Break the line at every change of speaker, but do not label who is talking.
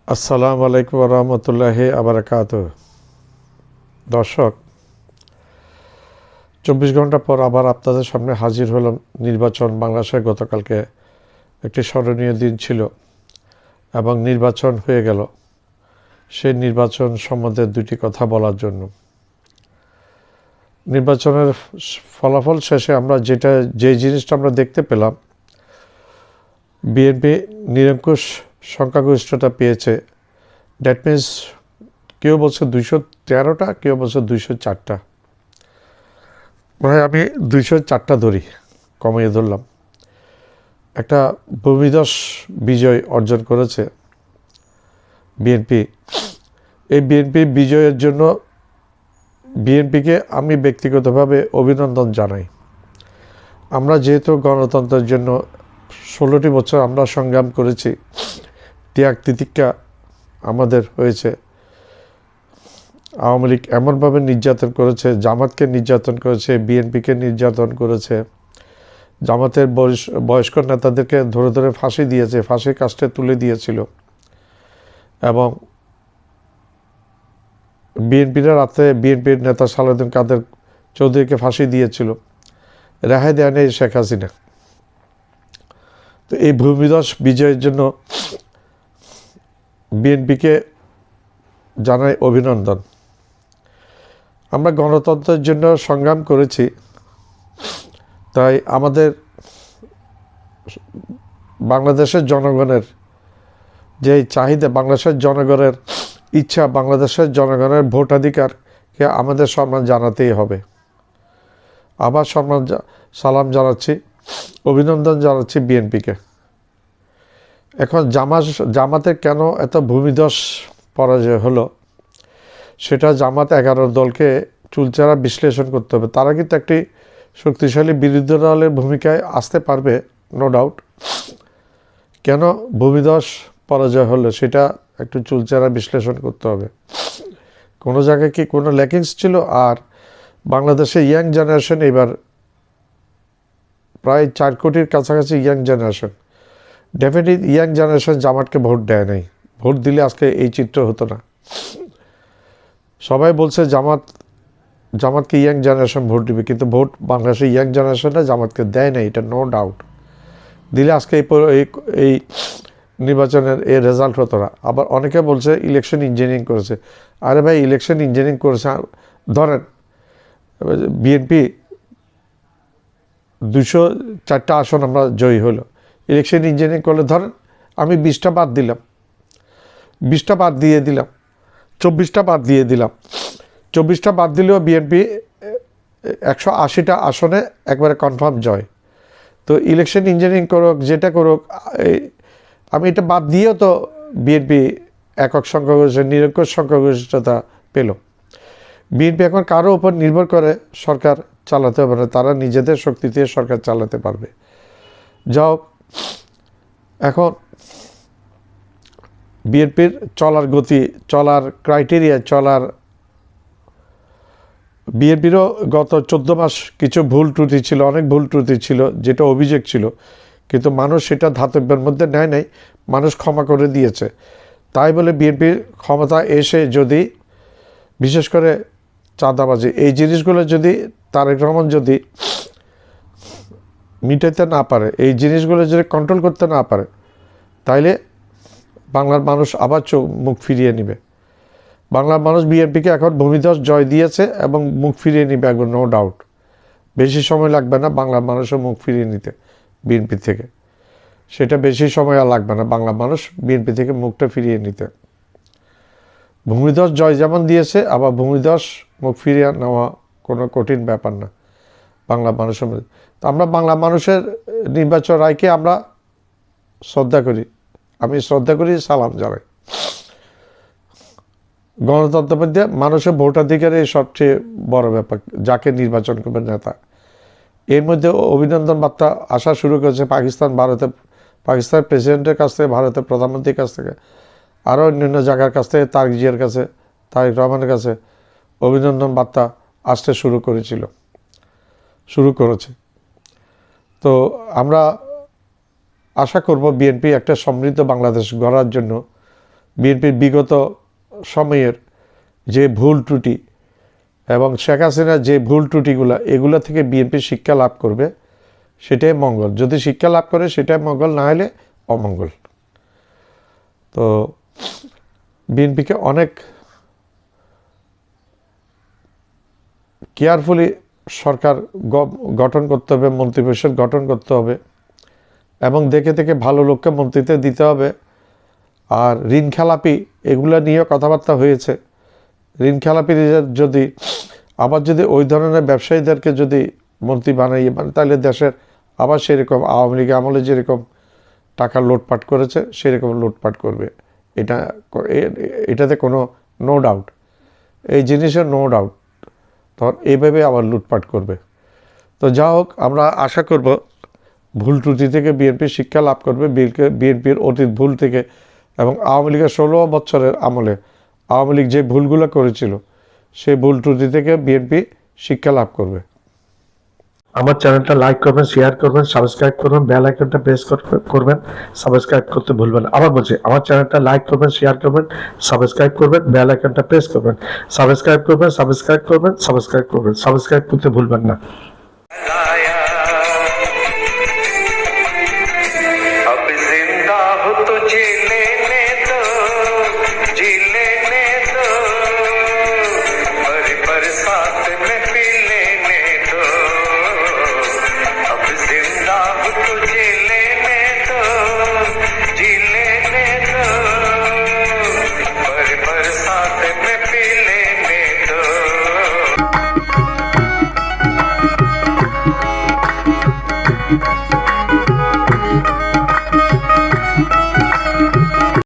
আসসালামু আলাইকুম রহমতুল্লাহি আবরাকাত। দর্শক, 24 ঘন্টা পর আবার আপনাদের সামনে হাজির হলাম। নির্বাচন বাংলাদেশে গতকালকে একটি স্মরণীয় দিন ছিল এবং নির্বাচন হয়ে গেল। সেই নির্বাচন সম্বন্ধে দুটি কথা বলার জন্য। নির্বাচনের ফলাফল শেষে আমরা যে জিনিসটা আমরা দেখতে পেলাম, বিএনপি নিরঙ্কুশ সংখ্যাগরিষ্ঠতা পেয়েছে। দ্যাট মিনস কেউ বলছে 213টা, কেউ বলছে 204টা। আমি 204টা ধরি, কমিয়ে ধরলাম। একটা ভূমিধস বিজয় অর্জন করেছে বিএনপি। এই বিএনপি বিজয়ের জন্য বিএনপিকে আমি ব্যক্তিগতভাবে অভিনন্দন জানাই। আমরা যেহেতু গণতন্ত্রের জন্য 16টি বছর আমরা সংগ্রাম করেছি, ত্যাগ তিতিক্ষা আমাদের হয়েছে। আওয়ামী লীগ এমনভাবে নির্যাতন করেছে, জামাতকে নির্যাতন করেছে, বিএনপিকে নির্যাতন করেছে। জামাতের বয়স্ক নেতাদেরকে ধরে ধরে ফাঁসি দিয়েছে, ফাঁসির কাস্টে তুলে দিয়েছিল। এবং বিএনপিরা রাতে বিএনপির নেতা সালাউদ্দিন কাদের চৌধুরীকে ফাঁসি দিয়েছিল। রেহাই দেয় নেই শেখ হাসিনা। তো এই ভূমিধস বিজয়ের জন্য বিএনপিকে জানাই অভিনন্দন। আমরা গণতন্ত্রের জন্য সংগ্রাম করেছি, তাই আমাদের বাংলাদেশের জনগণের যে চাহিদা, বাংলাদেশের জনগণের ইচ্ছা, বাংলাদেশের জনগণের ভোটাধিকারকে আমাদের সম্মান জানাতেই হবে। আবার সালাম জানাচ্ছি, অভিনন্দন জানাচ্ছি বিএনপিকে। এখন জামাতের কেন এত ভূমিধস পরাজয় হলো, সেটা জামাত 11 দলকে চুলচেরা বিশ্লেষণ করতে হবে। তারা কিন্তু একটি শক্তিশালী বিরোধী দলের ভূমিকায় আসতে পারবে, নো ডাউট। কেন ভূমিধস পরাজয় হলো সেটা একটু চুলচেরা বিশ্লেষণ করতে হবে। কোনো জায়গায় কি কোনো ল্যাকিংস ছিল? আর বাংলাদেশে ইয়াং জেনারেশন এবার প্রায় 4 কোটির কাছাকাছি young generation. Definitely young generation জামাতকে ভোট দেয় নাই। ভোট দিলে আজকে এই চিত্র হতো না। সবাই বলছে জামাতকে ইয়াং জেনারেশন ভোট দিবে, কিন্তু ভোট বাংলাদেশের ইয়াং জেনারেশনটা জামাতকে দেয় নাই, এটা নো ডাউট। দিলে আজকে এই নির্বাচনের এই রেজাল্ট হতো না। আবার অনেকে বলছে ইলেকশন ইঞ্জিনিয়ারিং করেছে। আরে ভাই, ইলেকশন ইঞ্জিনিয়ারিং করেছে, ধরেন বিএনপি 204টা আসন আমরা জয়ী হলো, ইলেকশন ইঞ্জিনিয়ারিং করলে ধরেন আমি 20টা বাদ দিলাম, 20টা বাদ দিয়ে দিলাম, 24টা বাদ দিয়ে দিলাম। 24টা বাদ দিলেও বিএনপি 180টা আসনে একবারে কনফার্ম জয়। তো ইলেকশন ইঞ্জিনিয়ারিং করুক, যেটা করুক, আমি এটা বাদ দিয়েও তো বিএনপি একক সংখ্যাগরিষ্ঠ, নিরঙ্কুশ সংখ্যাগরিষ্ঠতা পেল। বিএনপি এখন কারো উপর নির্ভর করে সরকার চালাতে হবে না, তারা নিজেদের শক্তি দিয়ে সরকার চালাতে পারবে। যাও, এখন বিএনপির চলার গতি, চলার ক্রাইটেরিয়া, বিএনপিরও গত 14 মাস কিছু ভুল ত্রুটি ছিল, অনেক ভুল ত্রুটি ছিল, যেটা অভিযোগ ছিল, কিন্তু মানুষ সেটা ধাতব্যের মধ্যে নেয় নাই, মানুষ ক্ষমা করে দিয়েছে। তাই বলে বিএনপির ক্ষমতা এসে যদি বিশেষ করে চাঁদাবাজি, এই জিনিসগুলো যদি তারেক রহমান যদি মিটাইতে না পারে, এই জিনিসগুলো যদি কন্ট্রোল করতে না পারে, তাইলে বাংলার মানুষ আবার মুখ ফিরিয়ে নেবে। বাংলার মানুষ বিএনপিকে এখন ভূমিধস জয় দিয়েছে এবং মুখ ফিরিয়ে নিবে একবার, নো ডাউট। বেশি সময় লাগবে না বাংলার মানুষও মুখ ফিরিয়ে নিতে বিএনপি থেকে। সেটা বেশি সময় আর লাগবে না বাংলা মানুষ বিএনপি থেকে মুখটা ফিরিয়ে নিতে। ভূমিধস জয় যেমন দিয়েছে, আবার ভূমিধস মুখ ফিরিয়ে নেওয়া কোনো কঠিন ব্যাপার না বাংলা মানুষের মধ্যে। তো আমরা বাংলা মানুষের নির্বাচন রায়কে আমরা শ্রদ্ধা করি, আমি শ্রদ্ধা করি, সালাম জানাই। গণতন্ত্রের মধ্যে মানুষের ভোটাধিকারই সবচেয়ে বড় ব্যাপার, যাকে নির্বাচন করবে নেতা। এর মধ্যে অভিনন্দন বার্তা আসা শুরু করেছে পাকিস্তান প্রেসিডেন্টের কাছ থেকে, ভারতের প্রধানমন্ত্রীর কাছ থেকে, আরও অন্যান্য জায়গার কাছ থেকে, তারেক জিয়ার কাছে, তারেক রহমানের কাছে অভিনন্দন বার্তা আসতে শুরু করেছে। তো আমরা আশা করব বিএনপি একটা সমৃদ্ধ বাংলাদেশ গড়ার জন্য বিএনপির বিগত সময়ের যে ভুল ত্রুটি এবং শেখ হাসিনার যে ভুল ত্রুটিগুলো, এগুলো থেকে বিএনপি শিক্ষা লাভ করবে, সেটাই মঙ্গল। যদি শিক্ষা লাভ করে সেটাই মঙ্গল, না হলে অমঙ্গল। তো বিএনপিকে অনেক কেয়ারফুলি সরকার গঠন করতে হবে, মন্ত্রিপরিষদ গঠন করতে হবে এবং দেখে দেখে ভালো লোককে মন্ত্রিত্বে দিতে হবে। আর ঋণ খেলাপি এগুলো নিয়েও কথাবার্তা হয়েছে। ঋণ খেলাপিদের যদি আবার যদি ওই ধরনের ব্যবসায়ীদেরকে যদি মন্ত্রী বানাইয়ে তাহলে দেশের আবার সেরকম আওয়ামী লীগ আমলে যেরকম টাকা লুটপাট করেছে সেরকম লুটপাট করবে। এটাতে কোনো নো ডাউট, এই জিনিসের নো ডাউট। তখন এইভাবে আবার লুটপাট করবে। তো যা হোক, আমরা আশা করব ভুল ত্রুটি থেকে বিএনপি শিক্ষা লাভ করবে, বিএনপির অতীত ভুল থেকে এবং আওয়ামী লীগের 16 বছরের আমলে আওয়ামী লীগ যে ভুলগুলো করেছিল সেই ভুল ত্রুটি থেকে বিএনপি শিক্ষা লাভ করবে।
আমার চ্যানেলটা লাইক করবেন, শেয়ার করবেন, সাবস্ক্রাইব করবেন, বেল আইকনটা প্রেস করবেন, সাবস্ক্রাইব করতে ভুলবেন না। আবার বলছি, আমার চ্যানেলটা লাইক করবেন, শেয়ার করবেন, সাবস্ক্রাইব করবেন, বেল আইকনটা প্রেস করবেন, সাবস্ক্রাইব করবেন, সাবস্ক্রাইব করতে ভুলবেন না।